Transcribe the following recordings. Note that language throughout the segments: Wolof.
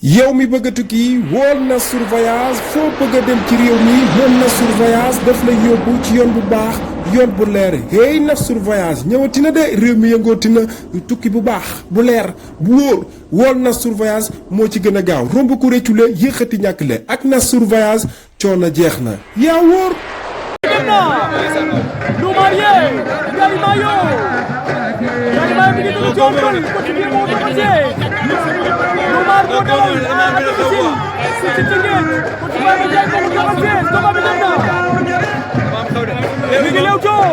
yow mi bëgg a tukki wool Nassour Voyage foo bëgg a dem ci réew mi moom Nassour Voyage daf lay yóbbu ci yoon bu baax yoon bu leer hey Nassour Voyage ñëwati na de réew mi yëngooti na tukki bu baax bu leer bu wóor wool Nassour Voyage moo ci gën a gaaw romb ko réccu la yéexati ñàkk le ak Nassour Voyage coono jeex na yaa wóor. Lumar moo dalal à domicile ci Tëngéej Petit Baye Mandiaye ko numéro 16 combat bi dem na mi ngi Leewtoo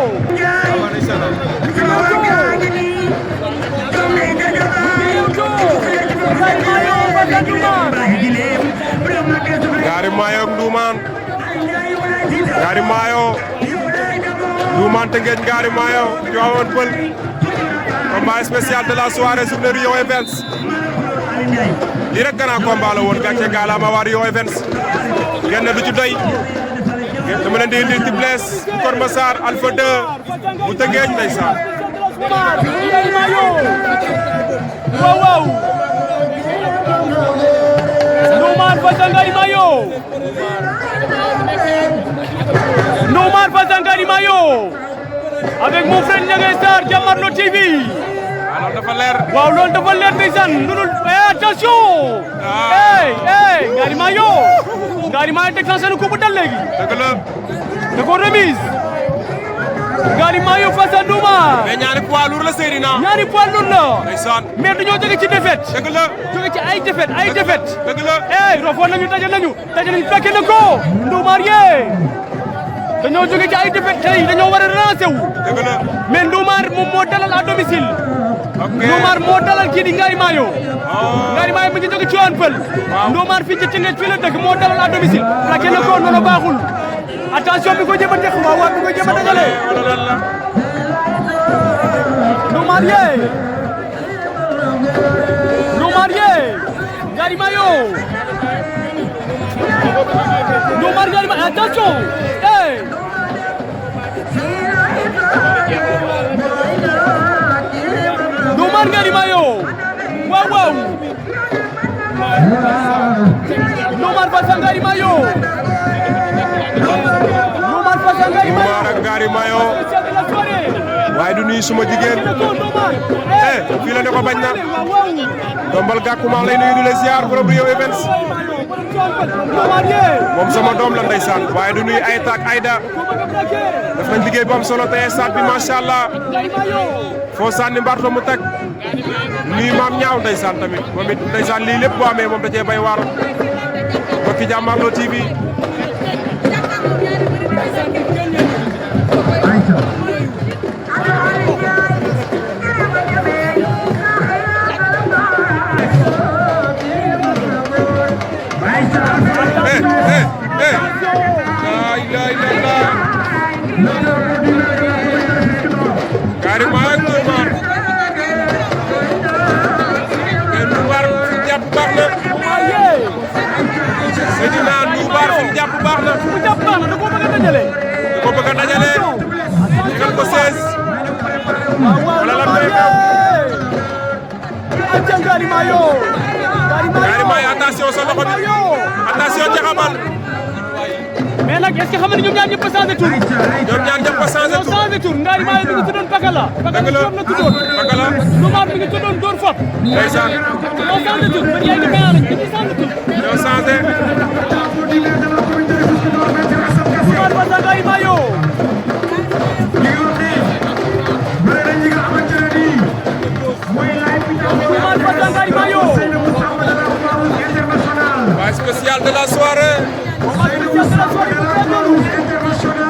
Ngari Mayo ak Ndoumane Ngari Mayo Ndoumane Tëngéej Ngari Mayo Tivaouane Peulh combat spécial de la soirée sur le Rio Events lii rek gannaaw combat la woon gàcce gaalaama waa Rio Events kenn du ci doy dama leen di indil ci Blaise Kor Massar Alpha 2 bu Tëngéej ndeysaan waaw Ndoumane face à Ngari Mayo Ndoumane face à Ngari Mayo avec mon frère Ndiaga Star Jamarno TV. alors dafa leer. waaw loolu dafa leer ndeysaan nunul attention. Ngari Mayo. Ngari Mayo déclenché na ko bu dal léegi. dëgg la. da ko remise. Ngari Mayo face à Ndoumane. mais ñaari poids lourd la Seydina. ñaari poids lourd la. ndeysaan. mais dañoo jóge ci défaite. dëgg la. jóge ci ay défaite. dëgg la. rofoon nañu daje nañu fekke na ko. Ndoumane yee. dañoo jóge ci ay défaite tey dañoo war a relancer wu. dëgg la. mais Ndoumane moom moo dalal à domicile. ok Ndoumane moo dalal kii di Ngari Mayo. Ngari Mayo mi ngi jóge ci Tivaouane Peulh. Ndoumane fii ci Tëngéej fii la dëkk moo dalal à domicile. plaqué na ko noonu baaxul. attention bi ko jéem a teq waaw bi ko jéem a dajale. Ndoumane yee. Ndoumane yee. Ngari Mayo. Ndoumane Ngari Mayo attention. Ndoumane Ngari Mayo waaw Ndoumane face à Ngari Mayo Ndoumane face à Ngari Mayo Ndoumane ak Ngari Mayo waaye du nuyu suma jigéen fii la ne ko bañ na dombal gàkku maa lay nuyu du la ziar borom Rio Events moom sama doom la ndeysaan waaye du nuyu Ayta ak Ayda def nañ liggéey bu am solo tey stade bi macha allah foo sànni mbarto mu teg nuyu maam ñaaw ndeysaan tamit moom it ndeysaan lii lépp boo amee moom da cee bay waar mbokki Jamarno TV Ngari Mayo ak Ndoumane mais Ndoumane fi mu jàpp baax na Seydina Ndoumane fi mu jàpp baax na da ko bëgg a dajale da ko bëgg a dajale tegal ko 16 wala lan lay xew Ngari Mayo Ngari Mayo attention sa loxo bi attention jaxabal mais nag est-ce que xam nga ñoom ñaar ñëpp a changé tur. ñoom ñaar ñëpp a changé tur. Ngari Mayo mi ngi tuddoon Pakala. dëgg la Pakala tuddoon. Pakala. Ndoumane mi ngi tuddoon Dóor Fop. ndeysaan. ñoo changé tur ba yaay di béyaan lañ dañuy changé tur. ñoo changé. Ndoumane face à Ngari Mayo. Ndoumane face à Ngari Mayo. waaye spécial de la soirée.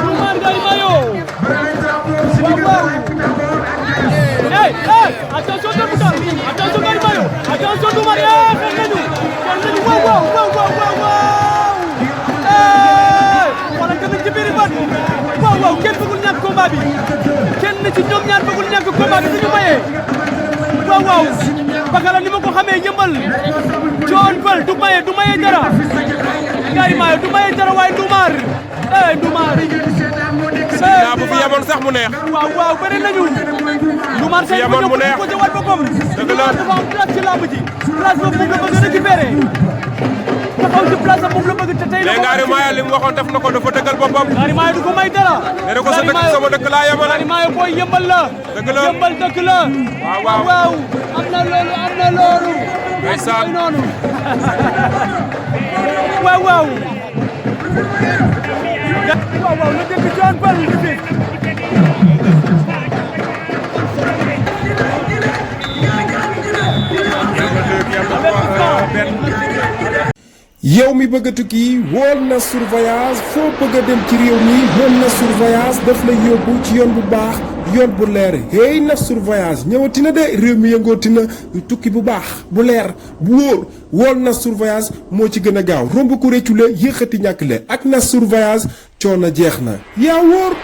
Ndoumane Ngari Mayo. Attention Ngari Mayo. Attention Ndoumane xeex nañu waaw. wala tamit ci biir ban waaw kenn bëggul ñàkk combat bi kenn ci ñoom ñaar bëggul ñàkk combat bi duñu maye waaw Pakala ni ma ko xamee yëmbal Tivaouane Peulh du maye dara Ngari Mayo du maye dara waaye Ndoumane Ndoumane naa bu fi yemoon sax mu neex. waaw bëri nañu. Ndoumane Sène yemoon mu neex ko jëwaat boppam. dëgg la dafa am place ci làmb ji. place boobu moom la bëgg a récupérer. taxaw ci place am moom la bëgg te tey la. mais Ngari Mayo li mu waxoon def na ko dafa dëggal boppam. Ngari Mayo du ko may dara. nee na ko sa dëkk sama dëkk laa yemal. Ngari Mayo booy yëmbal la. dëgg la yëmbal dëkk la. waaw am na loolu. ndeysaan noonu. waaw. lu dégg John Bal lu dégg. yow mi bëgg a tukki wool Nassour Voyage foo bëgg a dem ci réew mi moom Nassour Voyage daf lay yóbbu ci yoon bu baax yoon bu leer hey Nassour Voyage ñëwati na de réew mi yëngooti na tukki bu baax bu leer bu wóor wool Nassour Voyage moo ci gën a gaaw romb ko réccu la yéexati ñàkk le ak Nassour Voyage coono jeex na yaa wóor.